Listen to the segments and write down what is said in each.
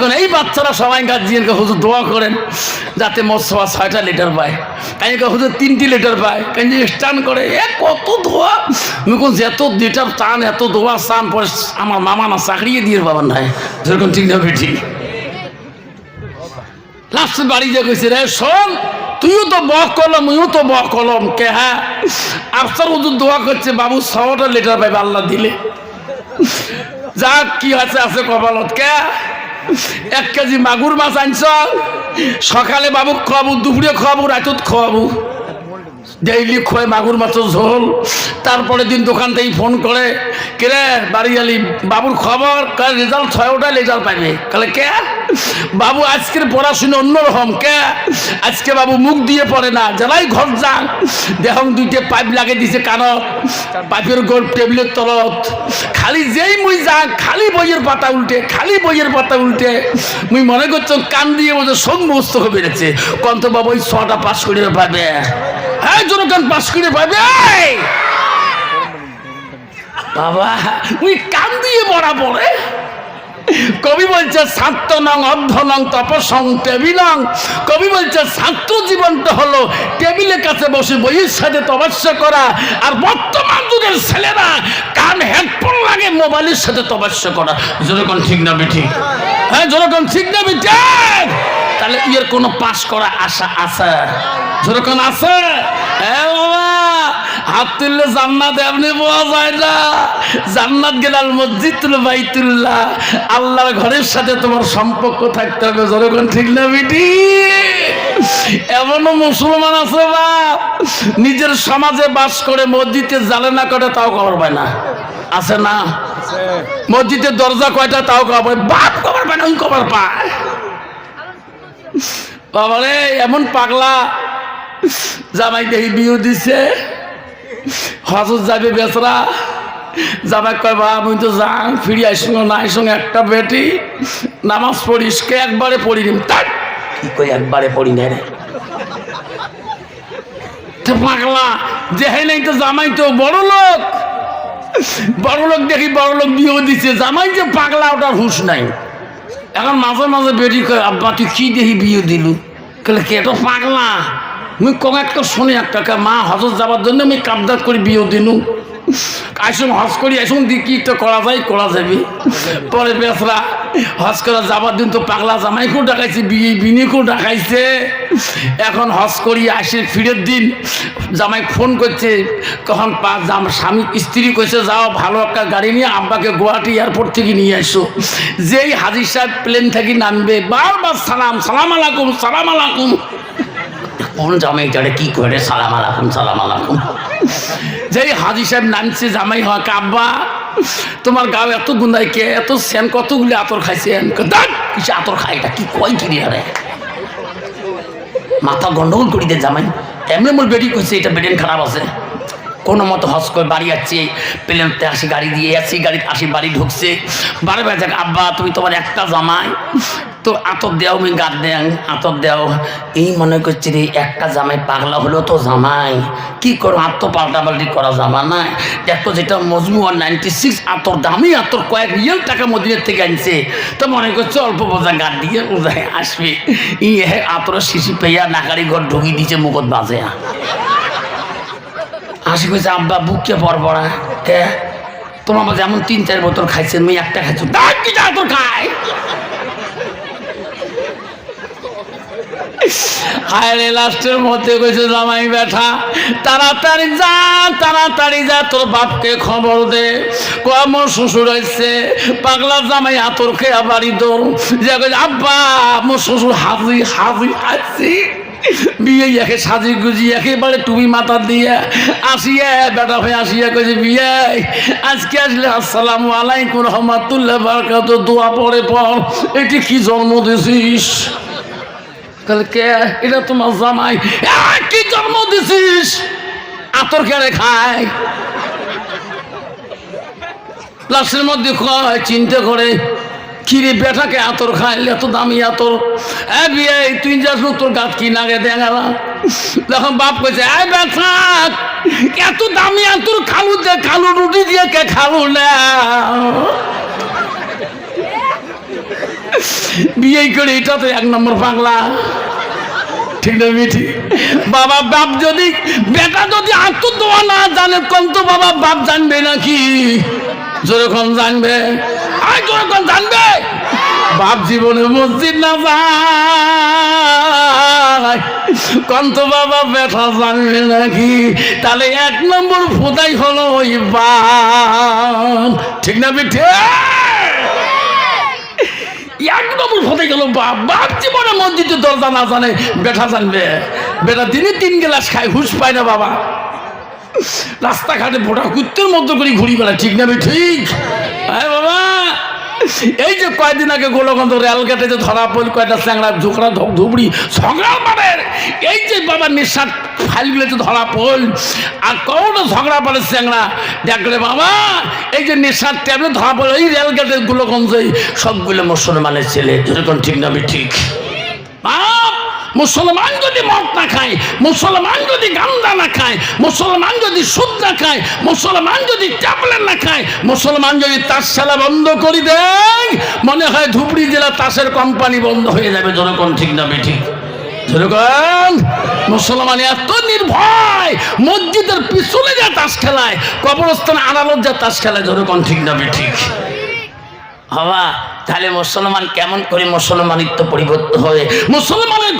এখন এই বাচ্চারা সবাই গার্জিয়ানকে হুজুর দোয়া করেন যাতে মোস্তফা 6টা লিটার পায়, কাজে হুজুর 3টি লিটার পায়, কাজে স্টান করে কত ধোয়া মুখ যত লিটার চান এত ধোয়া চান পরে আমার মামা না চাকরিয়ে দিয়ে বাবার নাই যেরকম ঠিক না বেঠি। লাস্ট বাড়ি যে কইছে রে শোন তুইও তো বক কলম তুইও তো বক কলম কে হ্যাঁ আফসার হুজুর দোয়া করছে বাবু 6টা লিটার পাইবে আল্লাহ দিলে। যাক কি আছে আছে কপালত কে 1 কেজি মাগুর মাছ আনছ সকালে বাবু খাওয়াবো দুপুরে খাওয়াবো রাতত খাওয়াবো ডেইলি খোয় মাগুর মাছের ঝোল। তারপরে দিন দোকান থেকে ফোন করে কেরে বাড়ি আলি বাবুর খবর কাল রেজাল্ট 6টা রেজাল্ট পাইবে কালে কে বাবু আজকের পড়াশোনা অন্যরকম কে আজকে বাবু মুখ দিয়ে পড়ে না জ্বালাই ঘর যান দেখুন 2টে পাইপ লাগিয়ে দিছে কানত পাইপের গোল টেবিলের তলত খালি যেই মুই যাক খালি বইয়ের পাতা উল্টে খালি বইয়ের পাতা উল্টে মুই মনে করছো কান দিয়ে বোঝে সব মস্ত হয়ে বেড়েছে কন্ত বাবু ওই 6টা পাস করে পাবে হ্যাঁ জনগণ পাস করে পাবে বাবা ওই কান দিয়ে বড়া পড়ে। কবি বলছে ছাত্র নং অর্ধ নং তপসং টেবিলং। কবি বলছে ছাত্র জীবনটা হলো টেবিলের কাছে বসে বইয়ের সাথে তপস্যা করা, আর বর্তমান যুগের ছেলেরা কান হেডফোন লাগে মোবাইলের সাথে তপস্যা করা। যেরকম ঠিক না বেঠিক? হ্যাঁ যেরকম ঠিক না বেঠিক? তাহলে এর কোনো পাস করা আশা আছে? যেরকম আছে? হ্যাঁ বাবা হাত তুললে জান্নাত এমনি পাওয়া যায় না। জান্নাত গেলাল মসজিদুল বাইতুল্লাহ আল্লাহর ঘরের সাথে তোমার সম্পর্ক থাকতে হবে। যেরকম ঠিক না বেটি? এমনও মুসলমান আছে বাপ নিজের সমাজে বাস করে মসজিদে জ্বালে না করে তাও খবর পায় না, আছে না? মসজিদের দরজা কয়টা তাও খবর বাপ খবর পায় না, ওই খবর পায়। বাবারে এমন পাগলা জামাই দেহি বিয়ে দিছে হজত যাবে বেচরা জামাই কয় বা আমি তো যান ফিরি আইসুন না আইসুন একটা বেটি নামাজ পড়িস কে একবারে পড়িনি তাই কি কই একবারে পড়ি না রে পাগলা দেহে নাই তো জামাই তো বড় লোক দেখি বড় লোক বিয়ে দিছে জামাই যে পাগলা ওটার হুঁশ নাই। এখন মাঝে মাঝে বেটি কয় আব্বা তুই কি দেখি বিয়ে দিলু কেলে কে তো পাগলা মুই কম একটা শুনি একটা মা হজত যাবার জন্য আমি কাবদাত করে বিয়ে দিনু আইসুন হজ করি আইসুন দি কি তো করা যায় করা যাবে। পরে বেসরা হজ করা যাবার দিন তো পাগলা জামাইকেও ডাকাইছে বিয়ে বিনিকেও ডাকাইছে। এখন হজ করি আসে ফিরের দিন জামাই ফোন করছে কখন স্বামী স্ত্রী কইছে যাও ভালো একটা গাড়ি নিয়ে আব্বাকে গুয়াহাটি এয়ারপোর্ট থেকে নিয়ে আসো। যেই হাজির সাহেব প্লেন থেকে নামবে বারবার সালাম সালাম আলাইকুম সালাম আলাইকুম। কোন জামাই যারে কি করে সালাম আলাইকুম সালাম আলাইকুম। যেই হাজি সাহেব নামছে জামাই হয় আব্বা তোমার গাও এত গুন্দাই কে এত সেন কতগুলি আতর খাইছেন কিছু আতর খাই এটা কি কয় কিনে আরে মাথা গন্ডগোল করি দে জামাই এমনি মোর বেটি কইছে এটা বেডেন খারাপ আছে কোনো মতো হজ করে বাড়ি যাচ্ছে প্লেনতে আসি গাড়ি দিয়ে আসি গাড়ি আসি বাড়ি ঢুকছে বারে বারে যাক আব্বা তুমি তোমার একটা জামাই তো আতর দেও আমি গাত দেন আতর দেও এই মনে করছি রে একটা জামাই পাগলা হলো তো জামাই কি করো আত্ম পাল্টাপাল্টি করা জামা নাই দেখো যেটা মজমুয়া 96 আতর দামি আতর কয়েক রিয়েল টাকা মদিনের থেকে আনছে তো মনে করছে অল্প বোঝা গাত দিয়ে বোঝায় আসবে ই আতর শিশি পেয়া নাকারি ঘর ঢুকিয়ে দিচ্ছে মুখত বাজে হাসি কইছে আব্বা বুককে পড়া কে তোমার মাঝে এমন 3-4 বোতল খাইছেন মেয়ে একটা খাইছো কি আতর খায় হায়রে লাস্টের মধ্যে কইছে জামাই বেটা তাড়াতাড়ি যা তোর বাপকে খবর দে কম শ্বশুর হয়েছে পাগলা জামাই আতর খেয়া বাড়ি দৌড় যে কইছে আব্বা মোর শ্বশুর হাজি আছি বিয়ে একে সাজি গুজি একেবারে টুপি মাথা দিয়ে আসিয়া বেটা হয়ে আসিয়া কইছে বিয়ে আজকে আসলে আসসালামু আলাইকুম রহমাতুল্লাহ বারাকাতুহু দোয়া পড়ে পড় এটি কি জন্ম দিছিস কে এটা তোমার জামাই কি জন্ম দিছিস আতর কেড়ে খায় লাশের মধ্যে কয় চিন্তা করে কিরে বেটাকে আতর খাইলে এত দামি আতর বিয়ে তুই যাস তোর গাছ কি নাগে দেখালাম তখন বাপ কইছে বেটা এত দামি আতর খালু দে খালু রুটি দিয়ে কে খালু না বিয়ে করে এটা তো 1 নম্বর পাগলা। ঠিক না মিঠি? বাবা বাপ যদি বেটা যদি আত্মদোয়া না জানে কোন তো বাবা বাপ জানবে নাকি? যেরকম জানবে আর যেরকম জানবে বাপ জীবনে মসজিদ না যায় কোন তো বাবা বেটা জানবে নাকি? তাহলে 1 নম্বর ফোদাই হলো ওই বাপ। ঠিক না মিঠি? 1 নম্বর হতে গেল বাপ। বাপ জীবনে মসজিদের দরজা না জানে বেটা জানবে? বেটা দিনে 3 গ্লাস খায়, হুঁশ পায় না বাবা, রাস্তাঘাটে ভোটা কুত্তের মতো করে ঘুরি বেড়ায়। ঠিক না ঠিক? হ্যাঁ বাবা, এই যে কয়েকদিন আগে গোলগঞ্জ রেলগেটে যে ধরা পড়ল কয়টা চ্যাংড়া ঝোকরা ধুবড়ি ঝগড়া পাড়ের, এই যে বাবা নেশার ফাইলগুলোতে ধরা পড়ল, আর কৌটা ঝগড়া পাড়ের চ্যাংড়া দেখলে বাবা এই যে নেশার ট্যাবলেট ধরা পড়ল এই রেলগেটের গোলগঞ্জে সবগুলো মুসলমানের ছেলে। যেরকম ঠিক না ঠিক? মুসলমান যদি মদ না খায়, মুসলমান যদি গান্দা না খায়, মুসলমান যদি সুদ না খায়, মুসলমান যদি ট্যাবলেট না খায়, মুসলমান যদি তাস খেলা বন্ধ করে দেয়, মনে হয় ধুবড়ি জেলা তাসের কোম্পানি বন্ধ হয়ে যাবে। যেরকম ঠিক না ঠিক? যেরকম মুসলমান এত নির্ভয় মসজিদের পিছনে যা তাস খেলায়, কবরস্থানে আড়ালত যা তাস খেলায়। যেরকম ঠিক না ঠিক? বাবা তাহলে মুসলমান কেমন করে মুসলমানিত্ব পরিবর্তন হয়? মুসলমানের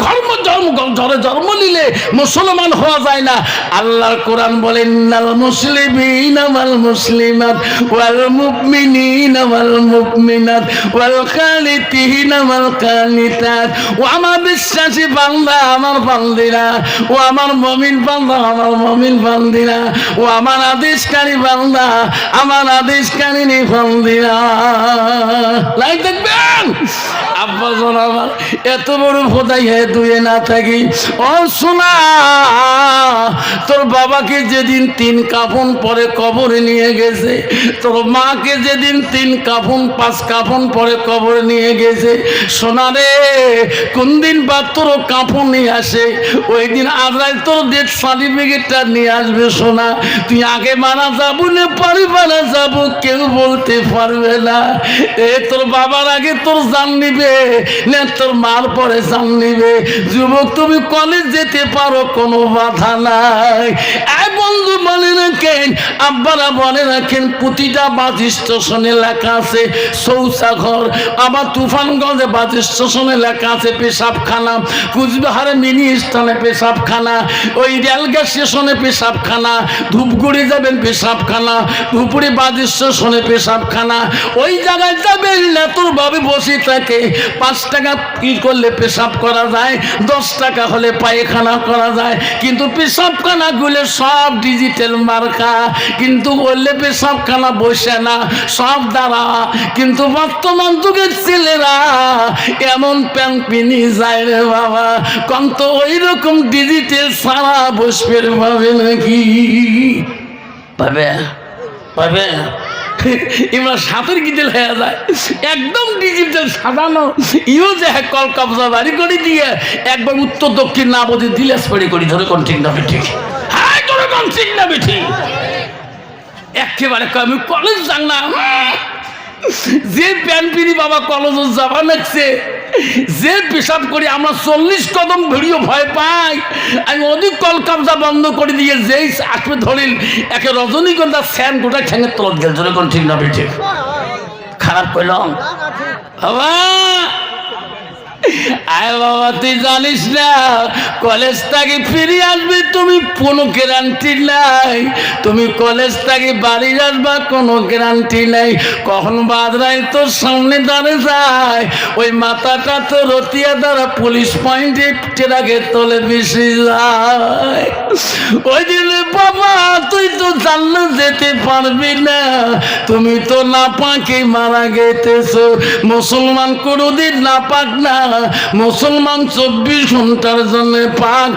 জন্ম নিলে মুসলমান হওয়া যায় না। আল্লাহর কোরআন বলেন নাল মুসলিমিনা ওয়াল মুসলিমাত ওয়াল মুমিনিনা ওয়াল মুমিনাত ওয়াল কানিতিনা ওয়াল কানিতাত। ও আমার বিশ্বাসী বান্দা আমার বান্দিরা, ও আমার মুমিন বান্দা আমার মুমিন বান্দিরা, ও আমার আদেশকারী বান্দা আমার আদেশকারী বান্দিরা। দেখবেন আব্বা শোন আমার এত বড় খোদাই হয়ে দুয়ে না থাকি। ও শোনা, তোর বাবাকে যেদিন 3 কাফন পরে কবরে নিয়ে গেছে, তোর মাকে যেদিন 3 কাফন 5 কাফন পরে কবরে নিয়ে গেছে, সোনা রে কোন দিন বা তোর কাফন নিয়ে আসে ওই দিন আজরাইল তোর ডেথ সার্টিফিকেটটা নিয়ে আসবে। সোনা তুই আগে মারা যাবো না পরে মারা যাবো কেউ বলতে পারবে না। তোর বাবার আগে তোর জান নিবে না তোর মার পরে জান নিবে। যুবক তুমি কলেজ যেতে পারো, কোনো বাধা নাই। এই বন্ধু বলে রাখেন, আব্বারা বলে রাখেন, প্রতিটা বাস স্টেশনে লেখা আছে শৌচাঘর। আবার তুফানগঞ্জে বাস স্টেশনে লেখা আছে পেশাবখানা, কুচবিহারে মিনি স্থানে পেশাবখানা, ওই রেলগেট স্টেশনে পেশাবখানা, ধূপগুড়ি যাবেন পেশাবখানা, ধুপুরি বাস স্টেশনে পেশাবখানা। ওই জায়গায় যাবেন না তোর ভাবে বসে থাকে। 5 টাকা কি করলে পেশাব করা যায়, 10 টাকা হলে পায়খানা করা যায়, কিন্তু পেশাবখানা গুলো সব ডিজিটাল মার্কা, কিন্তু বললে পেশাবখানা বসে না, সব দ্বারা। কিন্তু বর্তমান যুগের ছেলেরা এমন প্যান্ট পিনি যায় রে বাবা, কন্ত ওই রকম ডিজিটাল সারা বসবে ভাবে নাকি? পাবে পাবে এবার সাথের গিটেল হয়ে যায় একদম ডিজিটাল সাজানো। ইউ যে কল কবজা বাড়ি করে দিয়ে একবার উত্তর দক্ষিণ না বোঝে দিলে স্পেড়ি করি। ধরে কোন ঠিক না ঠিক? হ্যাঁ ধরে কোন ঠিক না ঠিক? একেবারে আমি কলেজ যান না, যে প্যান্ট পিনি বাবা কলেজ যাবা নাকছে, যে পেশাব করি আমরা 40 কদম ভিড়িও ভয় পাই। আমি অধিক কল কাবজা বন্ধ করে দিয়ে যেই আসবে ধরিল একে রজনীগন্ধা স্যান গোটা ঠ্যাঙের তলত গেল। ধরে কোন ঠিক না ঠিক? খারাপ কইলাম বাবা? আয় বাবা তুই জানিস না কলেজ থেকে ফিরে আসবি তুমি কোনো গ্যারান্টি নাই, তুমি কলেজ থেকে বাড়ি আসবা কোনো গ্যারান্টি নাই। কখন বাদরাই তোর সামনে দাঁড়িয়ে যায়, ওই মাথাটা তো রতিয়া দ্বারা পুলিশ পয়েন্টে টেরাকে তোলে বেশি যায়। ওই দিনে বাবা তুই তো জানলে যেতে পারবি না, তুমি তো না পাকে মারা গেতেছো। মুসলমান কোনোদিন না পাক না, মুসলমান 24 ঘন্টার জন্য পাক।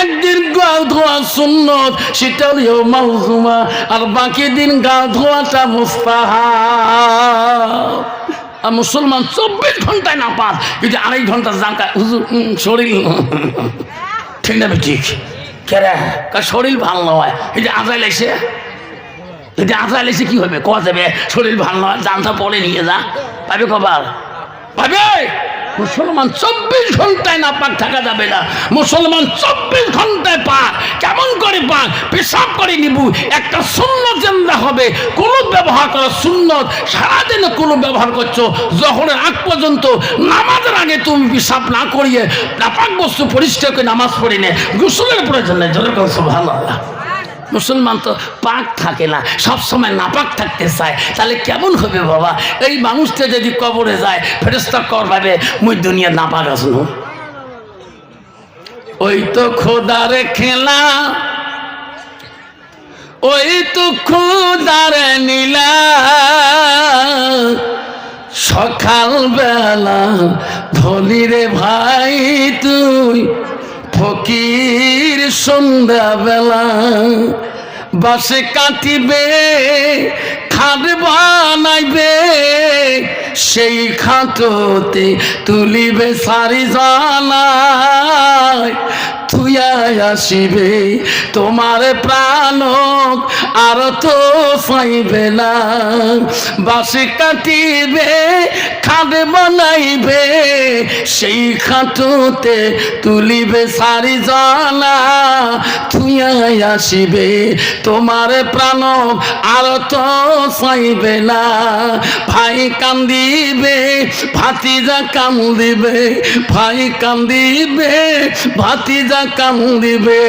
একদিন গা ধোয়া সুন্নত সেটা ইয়াউমুল জুমা, আর বাকি দিন গা ধোয়াটা মুস্তাহাব। আর মুসলমান 24 ঘন্টায় না পাক, কিন্তু 2.5 ঘন্টা জাঙ্কা হুজুর শরীর ঠিক না ঠিক? কেরে শরীর ভালো নয়, এই যে আজাইল এসে যদি আজাইল এসে কি হবে? কওয়া যাবে শরীর ভালো নয়, জানটা পরে নিয়ে যা পাবে কবার ভাবে মুসলমান 24 ঘন্টায় নাপাক থাকা যাবে না। মুসলমান 24 ঘন্টায় পাক। কেমন করে পাক? পেশাব করে নিবু। একটা সুন্নত জিন্দা হবে। কোনো ব্যবহার করা সুন্নত। সারাদিনে কোনো ব্যবহার করছো, জোহরের আগ পর্যন্ত নামাজের আগে তুমি পেশাব না করিয়ে নাপাক বস্তু পরিষ্কার করে নামাজ পড়ি নে, গোসলের প্রয়োজন নেই। জোরে করছো সুবহানাল্লাহ। মুসলমান তো পাক থাকে না, সব সময় নাপাক থাকতে চায়। তাহলে কেমন হবে বাবা? এই মানুষটা যদি কবরে যায়, ফেরেশতা করবে মুই দুনিয়া নাপাক আসলো। ওই তো খোদার খেলা, ওই তো খোদার নীলা, সকাল বেলা ধলি রে ভাই তুই ফকির, সন্ধ্যা বেলা বাসে কাটিবে, খাট বানাইবে, সেই খাটোতে তুলিবে সারি জানায়, তুই আসিবে তোমার প্রাণ আর তো চাইবে না। বাসে কাটিবে, খাট বানাইবে, সেই খাটোতে তুলিবে সারি জানা, তুই আসিবে তোমার প্রাণ আর তো চাইবে না। ভাই কান্দিবে, ভাতিজা কান্দিবে, ভাই কান্দিবে, ভাতিজা কান্দিবে,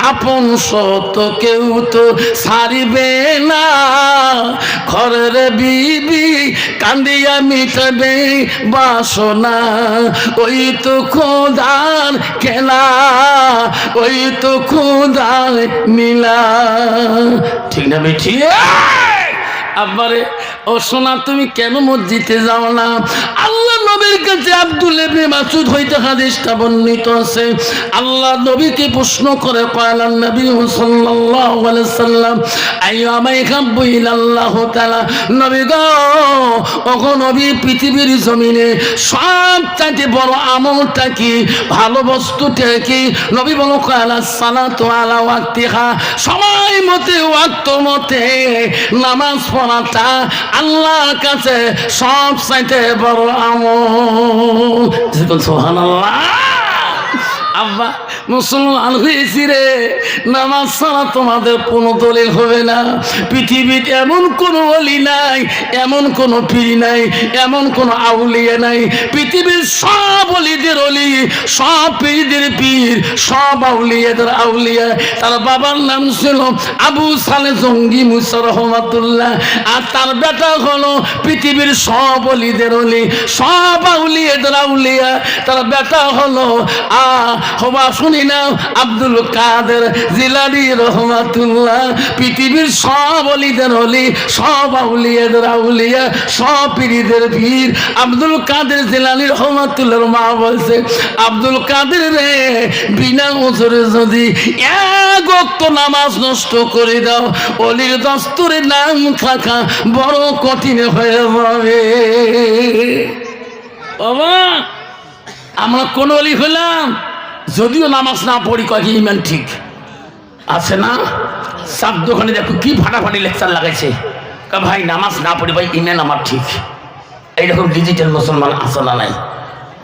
আপন সত কেউ তো ছাড়িবে না। ঘরের বিবি কান্দিয়া মিটাবে বাসনা, ওই তো খোদার খেলা, ওই তো খোদার নীলা। ঠিক না বেঠি? আব্বারে ও সোনা, তুমি কেন মসজিদে যাও না? আল্লাহ নবীর কাছে আব্দুল ইবনে মাসউদ হইতে হাদিসটা বর্ণিত আছে। আল্লাহ নবীকে প্রশ্ন করে কয়লান নবী সাল্লাল্লাহু আলাইহি সাল্লাম আইয়ামা ইহাব্বু ইলাল্লাহ তাআলা। নবী গো, ওগো নবী, পৃথিবীর জমিনে সবচেয়ে বড় আমলটা কি, ভালো বস্তুটা কি? নবী বলো কয়লা সালাতু আলা ওয়াক্তিহা, সময় মতে ওয়াক্ত মতে নামাজ পড়াটা আল্লাহর কাছে সবচাইতে বড় আমল। সুবহানাল্লাহ। আব্বা মুসলমান হয়েছি রে, নামাজ ছাড়া তোমাদের কোনো দলিল হবে না। পৃথিবীতে এমন কোনো ওলি নাই, এমন কোনো পীর নাই, এমন কোনো আউলিয়া নাই। পৃথিবীর সব ওলিদের ওলি, সব পীরদের পীর, সব আউলিয়াদের আউলিয়া। তার বাবার নাম ছিল আবু সালে জঙ্গি মুসা রহমাতুল্লাহ, আর তার বেটা হলো পৃথিবীর সব ওলিদের ওলি, সব আউলিয়াদের আউলিয়া। তার বেটা হলো হবা শুনি না আব্দুল কাদের জিলানী রহমাতুল্লাহ। পৃথিবীর সব ওলিদের ওলি, সব আউলিয়াদের আউলিয়া, সব পীরদের পীর। আব্দুল কাদের জিলানী রহমাতুল্লাহর মা বলছে, আব্দুল কাদের রে, বিনা ওজরে যদি এক ওয়াক্ত নামাজ নষ্ট করে দাও, ওলির দস্তুরে নাম থাকা বড় কঠিন হয়ে যাবে। বাবা, আমরা কোন ওলি হলাম? যদিও নামাজ না পড়ি, কয় কি ইমান ঠিক আছে না? সাব দোকানে দেখো কি ফাটাফাটি লেকচার লাগাইছে, ভাই নামাজ না পড়ি ভাই ইমান আমার ঠিক। এইরকম ডিজিটাল মুসলমান আছে না নাই?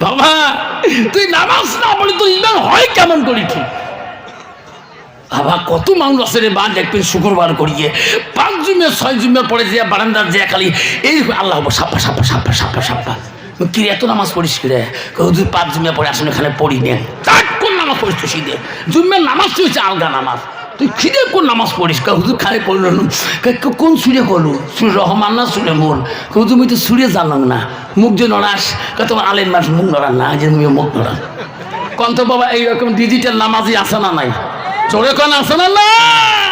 বাবা, তুই নামাজ না পড়ি তো ইমান হয় কেমন করি ঠিক? বাবা, কত মানুষ আছে রে, বা দেখবেন শুক্রবার করিয়ে 5 জুমে 6 জুমে পড়ে যে বারান্দার যে খালি এই আল্লাহ সাপ্পা সাপ্পা সাপ্পা সাপ্পা সাপ্পা। কি এত নামাজ পড়িস কি রে? তুই 5 জুমে পড়ে আসলে এখানে পড়ি নে, তার কোন নামাজ পড়িস তুই? শীতে জুম্মের নামাজ তুই হচ্ছে আলগা নামাজ, তুই খিদে কোন নামাজ পড়িস? হুজুর খাই পড়ল কোন সুরে করলু, সুর রহমান না সুরে মোর? হুজুর মুই তো সুরে জানলাম না, মুখ যে নড়াস, তোমার আলের মাস মুখ নড়ান না, যে মুখ নড়ান কন্ত বাবা। এইরকম ডিজিটাল নামাজই আসে না নাই? চোরে কোন আসে না নাই?